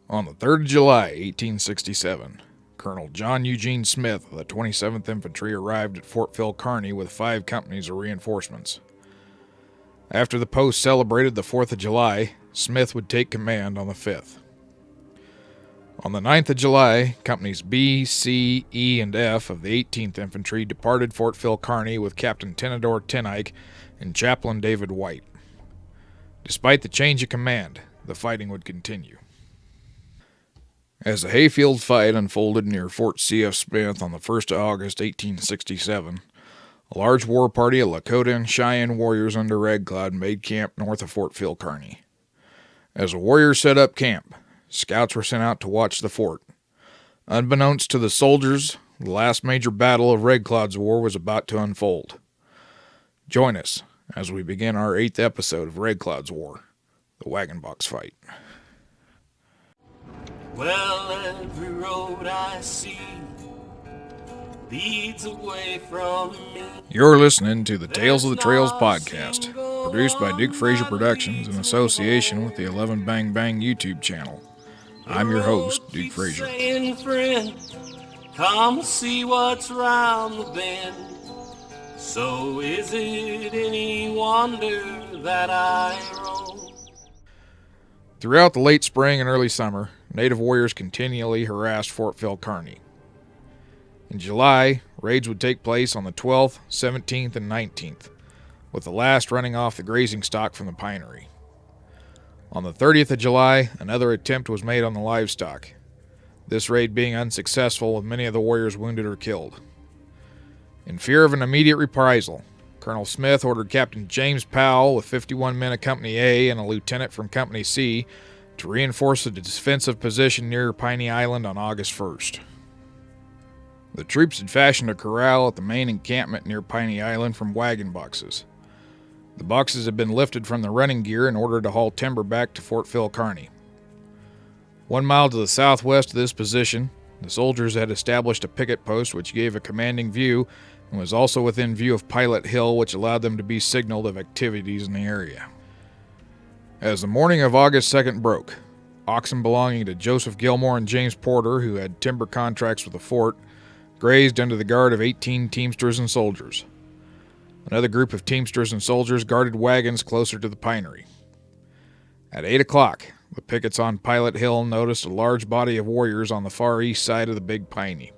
On the 3rd of July, 1867, Colonel John Eugene Smith of the 27th Infantry arrived at Fort Phil Kearny with 5 companies of reinforcements. After the post celebrated the 4th of July, Smith would take command on the 5th. On the 9th of July, Companies B, C, E, and F of the 18th Infantry departed Fort Phil Kearny with Captain Tenador Tenike and Chaplain David White. Despite the change of command, the fighting would continue. As the Hayfield fight unfolded near Fort C.F. Smith on the 1st of August, 1867, a large war party of Lakota and Cheyenne warriors under Red Cloud made camp north of Fort Phil Kearny. As the warriors set up camp, scouts were sent out to watch the fort. Unbeknownst to the soldiers, the last major battle of Red Cloud's war was about to unfold. Join us as we begin our 8th episode of Red Cloud's War, the Wagon Box Fight. Well, every road I see leads away from me. You're listening to the Tales of the Trails podcast, produced by Duke Frazier Productions in association with the 11 Bang Bang YouTube channel. I'm your host, Duke Frazier. Friend, come see what's round the bend. So is it any wonder that I roam? Throughout the late spring and early summer, Native warriors continually harassed Fort Phil Kearny. In July, raids would take place on the 12th, 17th, and 19th, with the last running off the grazing stock from the pinery. On the 30th of July, another attempt was made on the livestock, this raid being unsuccessful with many of the warriors wounded or killed. In fear of an immediate reprisal, Colonel Smith ordered Captain James Powell with 51 men of Company A and a lieutenant from Company C to reinforce the defensive position near Piney Island on August 1st. The troops had fashioned a corral at the main encampment near Piney Island from wagon boxes. The boxes had been lifted from the running gear in order to haul timber back to Fort Phil Kearny. 1 mile to the southwest of this position, the soldiers had established a picket post which gave a commanding view and was also within view of Pilot Hill, which allowed them to be signaled of activities in the area. As the morning of August 2nd broke, oxen belonging to Joseph Gilmore and James Porter, who had timber contracts with the fort, grazed under the guard of 18 teamsters and soldiers. Another group of teamsters and soldiers guarded wagons closer to the pinery. At 8 o'clock, the pickets on Pilot Hill noticed a large body of warriors on the far east side of the Big Piney.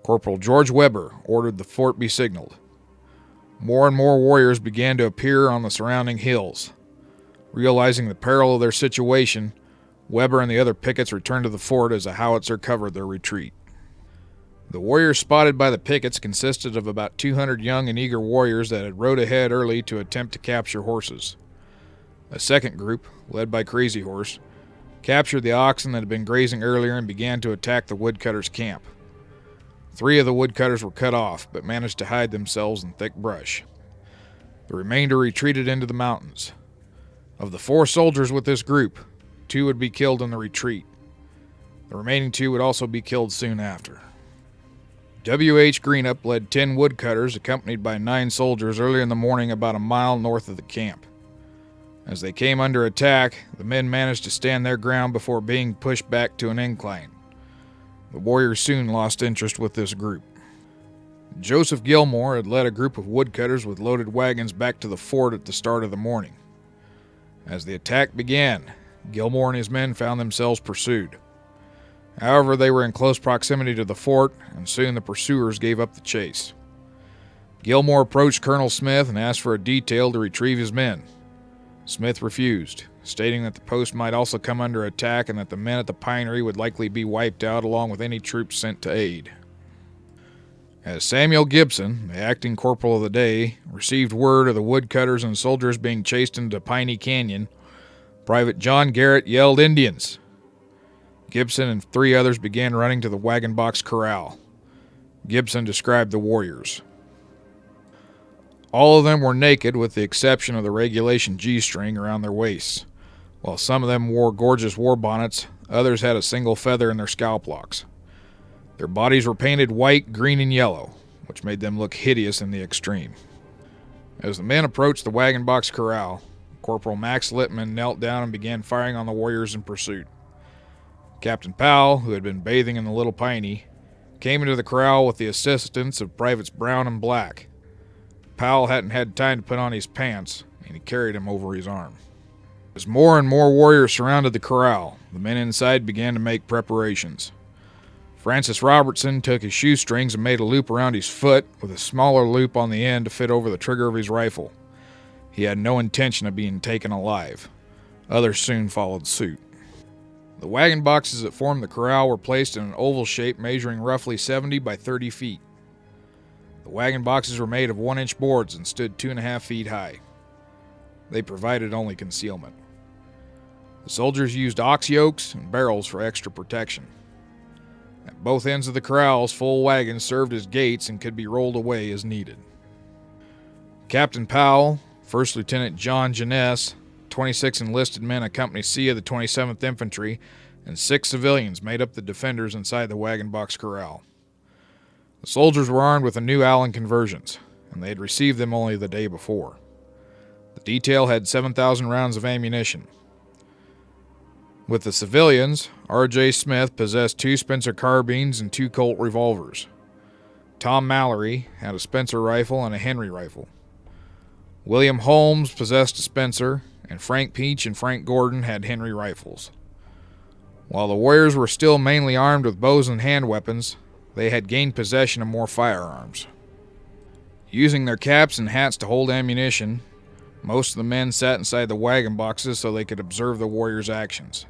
Corporal George Weber ordered the fort be signaled. More and more warriors began to appear on the surrounding hills. Realizing the peril of their situation, Weber and the other pickets returned to the fort as a howitzer covered their retreat. The warriors spotted by the pickets consisted of about 200 young and eager warriors that had rode ahead early to attempt to capture horses. A second group, led by Crazy Horse, captured the oxen that had been grazing earlier and began to attack the woodcutters' camp. 3 of the woodcutters were cut off, but managed to hide themselves in thick brush. The remainder retreated into the mountains. Of the 4 soldiers with this group, 2 would be killed in the retreat. The remaining 2 would also be killed soon after. W.H. Greenup led 10 woodcutters accompanied by 9 soldiers early in the morning about a mile north of the camp. As they came under attack, the men managed to stand their ground before being pushed back to an incline. The warriors soon lost interest with this group. Joseph Gilmore had led a group of woodcutters with loaded wagons back to the fort at the start of the morning. As the attack began, Gilmore and his men found themselves pursued. However, they were in close proximity to the fort, and soon the pursuers gave up the chase. Gilmore approached Colonel Smith and asked for a detail to retrieve his men. Smith refused, stating that the post might also come under attack and that the men at the pinery would likely be wiped out along with any troops sent to aid. As Samuel Gibson, the acting corporal of the day, received word of the woodcutters and soldiers being chased into Piney Canyon, Private John Garrett yelled Indians. Gibson and 3 others began running to the wagon box corral. Gibson described the warriors. All of them were naked with the exception of the regulation G-string around their waists. While some of them wore gorgeous war bonnets, others had a single feather in their scalp locks. Their bodies were painted white, green, and yellow, which made them look hideous in the extreme. As the men approached the wagon box corral, Corporal Max Littman knelt down and began firing on the warriors in pursuit. Captain Powell, who had been bathing in the Little Piney, came into the corral with the assistance of Privates Brown and Black. Powell hadn't had time to put on his pants, and he carried him over his arm. As more and more warriors surrounded the corral, the men inside began to make preparations. Francis Robertson took his shoestrings and made a loop around his foot with a smaller loop on the end to fit over the trigger of his rifle. He had no intention of being taken alive. Others soon followed suit. The wagon boxes that formed the corral were placed in an oval shape measuring roughly 70 by 30 feet. The wagon boxes were made of 1-inch boards and stood 2.5 feet high. They provided only concealment. The soldiers used ox yokes and barrels for extra protection. At both ends of the corrals, full wagons served as gates and could be rolled away as needed. Captain Powell, First Lieutenant John Jeunesse, 26 enlisted men of Company C of the 27th Infantry, and 6 civilians made up the defenders inside the wagon box corral. The soldiers were armed with the new Allen conversions, and they had received them only the day before. The detail had 7,000 rounds of ammunition. With the civilians, R.J. Smith possessed 2 Spencer carbines and 2 Colt revolvers. Tom Mallory had a Spencer rifle and a Henry rifle. William Holmes possessed a Spencer, and Frank Peach and Frank Gordon had Henry rifles. While the warriors were still mainly armed with bows and hand weapons, they had gained possession of more firearms. Using their caps and hats to hold ammunition, most of the men sat inside the wagon boxes so they could observe the warriors' actions.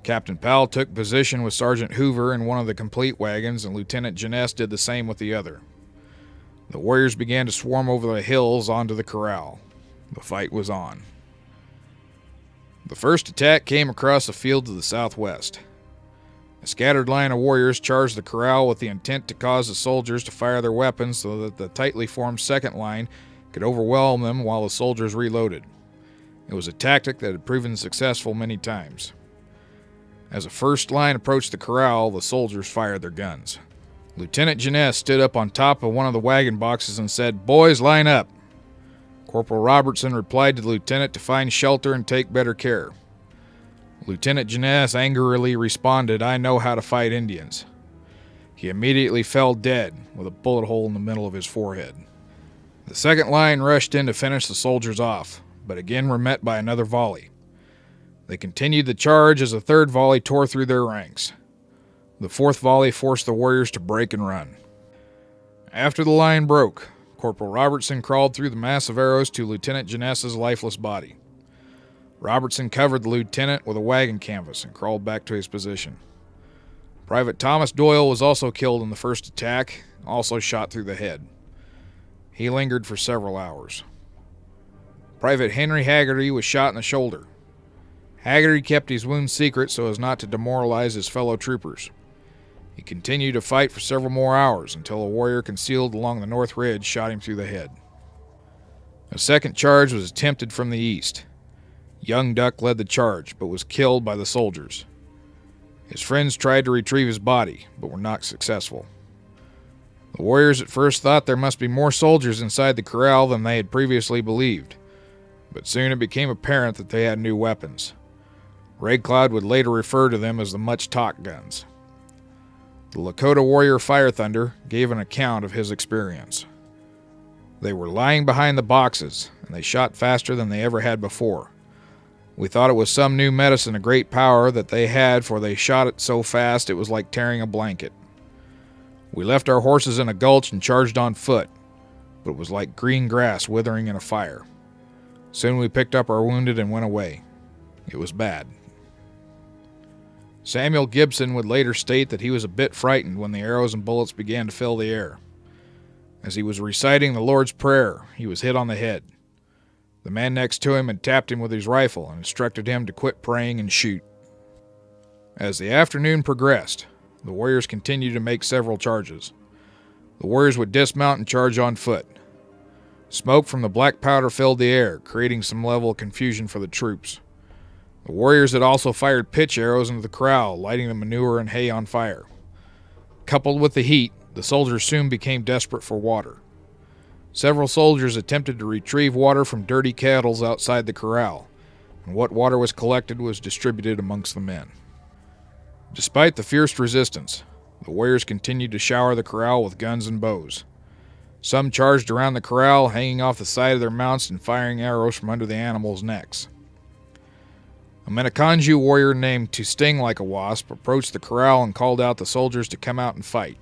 Captain Powell took position with Sergeant Hoover in one of the complete wagons, and Lieutenant Jeunesse did the same with the other. The warriors began to swarm over the hills onto the corral. The fight was on. The first attack came across a field to the southwest. A scattered line of warriors charged the corral with the intent to cause the soldiers to fire their weapons so that the tightly formed second line could overwhelm them while the soldiers reloaded. It was a tactic that had proven successful many times. As the first line approached the corral, the soldiers fired their guns. Lieutenant Jeunesse stood up on top of one of the wagon boxes and said, "Boys, line up." Corporal Robertson replied to the lieutenant to find shelter and take better care. Lieutenant Jeunesse angrily responded, "I know how to fight Indians." He immediately fell dead with a bullet hole in the middle of his forehead. The second line rushed in to finish the soldiers off, but again were met by another volley. They continued the charge as a third volley tore through their ranks. The fourth volley forced the warriors to break and run. After the line broke, Corporal Robertson crawled through the mass of arrows to Lieutenant Jeunesse's lifeless body. Robertson covered the lieutenant with a wagon canvas and crawled back to his position. Private Thomas Doyle was also killed in the first attack, also shot through the head. He lingered for several hours. Private Henry Haggerty was shot in the shoulder. Haggerty kept his wound secret so as not to demoralize his fellow troopers. He continued to fight for several more hours until a warrior concealed along the north ridge shot him through the head. A second charge was attempted from the east. Young Duck led the charge, but was killed by the soldiers. His friends tried to retrieve his body, but were not successful. The warriors at first thought there must be more soldiers inside the corral than they had previously believed, but soon it became apparent that they had new weapons. Red Cloud would later refer to them as the much-talked guns. The Lakota warrior Fire Thunder gave an account of his experience. They were lying behind the boxes, and they shot faster than they ever had before. We thought it was some new medicine of great power that they had, for they shot it so fast it was like tearing a blanket. We left our horses in a gulch and charged on foot, but it was like green grass withering in a fire. Soon we picked up our wounded and went away. It was bad. Samuel Gibson would later state that he was a bit frightened when the arrows and bullets began to fill the air. As he was reciting the Lord's Prayer, he was hit on the head. The man next to him had tapped him with his rifle and instructed him to quit praying and shoot. As the afternoon progressed, the warriors continued to make several charges. The warriors would dismount and charge on foot. Smoke from the black powder filled the air, creating some level of confusion for the troops. The warriors had also fired pitch arrows into the corral, lighting the manure and hay on fire. Coupled with the heat, the soldiers soon became desperate for water. Several soldiers attempted to retrieve water from dirty kettles outside the corral, and what water was collected was distributed amongst the men. Despite the fierce resistance, the warriors continued to shower the corral with guns and bows. Some charged around the corral, hanging off the side of their mounts and firing arrows from under the animals' necks. A Miniconjou warrior named To Sting Like a Wasp approached the corral and called out the soldiers to come out and fight.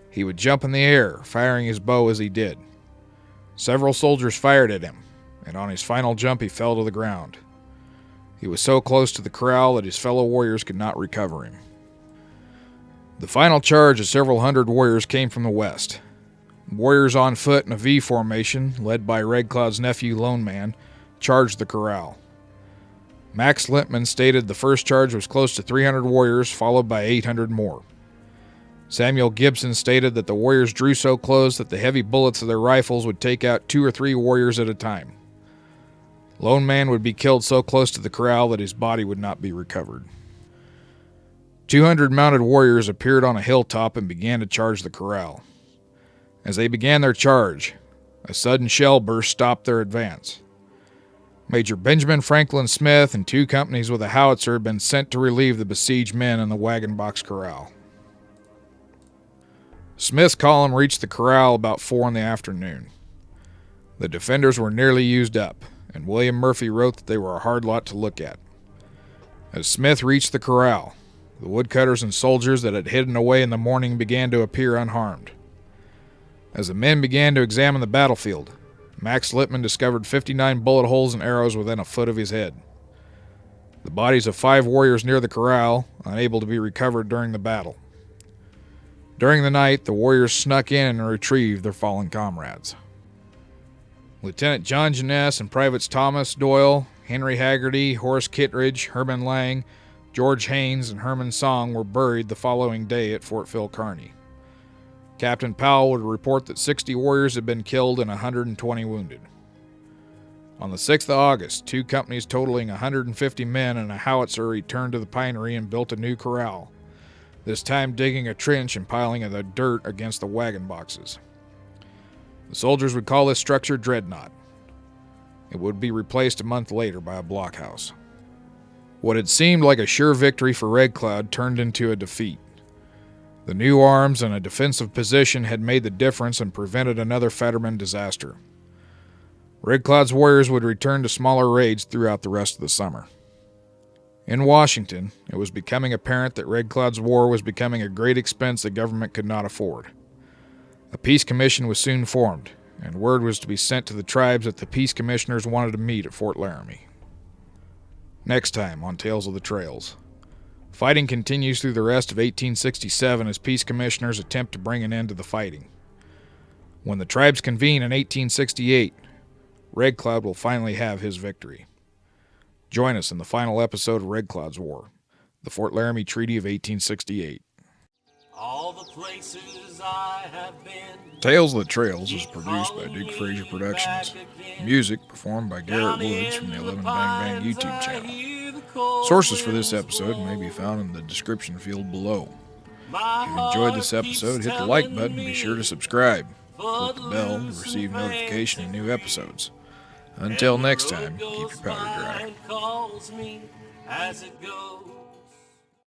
He would jump in the air, firing his bow as he did. Several soldiers fired at him, and on his final jump he fell to the ground. He was so close to the corral that his fellow warriors could not recover him. The final charge of several hundred warriors came from the west. Warriors on foot in a V formation, led by Red Cloud's nephew Lone Man, charged the corral. Max Lippman stated the first charge was close to 300 warriors, followed by 800 more. Samuel Gibson stated that the warriors drew so close that the heavy bullets of their rifles would take out 2 or 3 warriors at a time. Lone Man would be killed so close to the corral that his body would not be recovered. 200 mounted warriors appeared on a hilltop and began to charge the corral. As they began their charge, a sudden shell burst stopped their advance. Major Benjamin Franklin Smith and 2 companies with a howitzer had been sent to relieve the besieged men in the wagon box corral. Smith's column reached the corral about 4 in the afternoon. The defenders were nearly used up, and William Murphy wrote that they were a hard lot to look at. As Smith reached the corral, the woodcutters and soldiers that had hidden away in the morning began to appear unharmed. As the men began to examine the battlefield, Max Lippman discovered 59 bullet holes and arrows within a foot of his head. The bodies of 5 warriors near the corral, unable to be recovered during the battle. During the night, the warriors snuck in and retrieved their fallen comrades. Lieutenant John Jeunesse and Privates Thomas Doyle, Henry Haggerty, Horace Kittredge, Herman Lang, George Haynes, and Herman Song were buried the following day at Fort Phil Kearny. Captain Powell would report that 60 warriors had been killed and 120 wounded. On the 6th of August, 2 companies totaling 150 men and a howitzer returned to the pinery and built a new corral, this time digging a trench and piling the dirt against the wagon boxes. The soldiers would call this structure Dreadnought. It would be replaced a month later by a blockhouse. What had seemed like a sure victory for Red Cloud turned into a defeat. The new arms and a defensive position had made the difference and prevented another Fetterman disaster. Red Cloud's warriors would return to smaller raids throughout the rest of the summer. In Washington, it was becoming apparent that Red Cloud's war was becoming a great expense the government could not afford. A peace commission was soon formed, and word was to be sent to the tribes that the peace commissioners wanted to meet at Fort Laramie. Next time on Tales of the Trails. Fighting continues through the rest of 1867 as peace commissioners attempt to bring an end to the fighting. When the tribes convene in 1868, Red Cloud will finally have his victory. Join us in the final episode of Red Cloud's War, the Fort Laramie Treaty of 1868. All the places I have been. Tales of the Trails is produced by Duke Frazier Productions. Music performed by Garrett Woods from the 11 Bang Bang YouTube channel. Sources for this episode may be found in the description field below. If you enjoyed this episode, hit the like button and be sure to subscribe. Click the bell to receive notification of new episodes. Until next time, keep your powder dry. Calls me as it goes.